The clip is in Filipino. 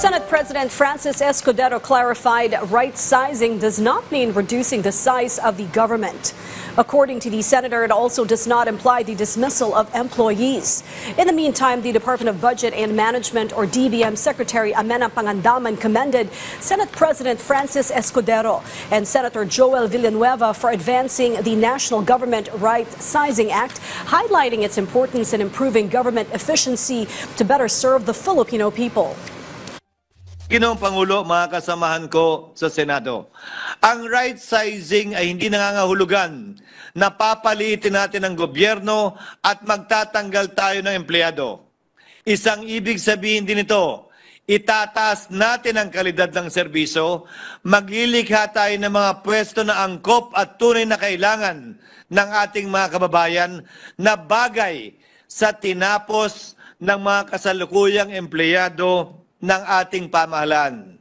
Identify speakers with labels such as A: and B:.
A: Senate President Francis Escudero clarified right-sizing does not mean reducing the size of the government. According to the senator, it also does not imply the dismissal of employees. In the meantime, the Department of Budget and Management, or DBM Secretary Amenang Pangandaman, commended Senate President Francis Escudero and Senator Joel Villanueva for advancing the National Government Right-Sizing Act, highlighting its importance in improving government efficiency to better serve the Filipino people.
B: Ginoong Pangulo, mga kasamahan ko sa Senado, ang right sizing ay hindi nangangahulugan na papalitin natin ang gobyerno at magtatanggal tayo ng empleyado. Isang ibig sabihin din ito, itataas natin ang kalidad ng serbisyo, maglilikha tayo ng mga pwesto na angkop at tunay na kailangan ng ating mga kababayan na bagay sa tinapos ng mga kasalukuyang empleyado ng ating pamahalaan.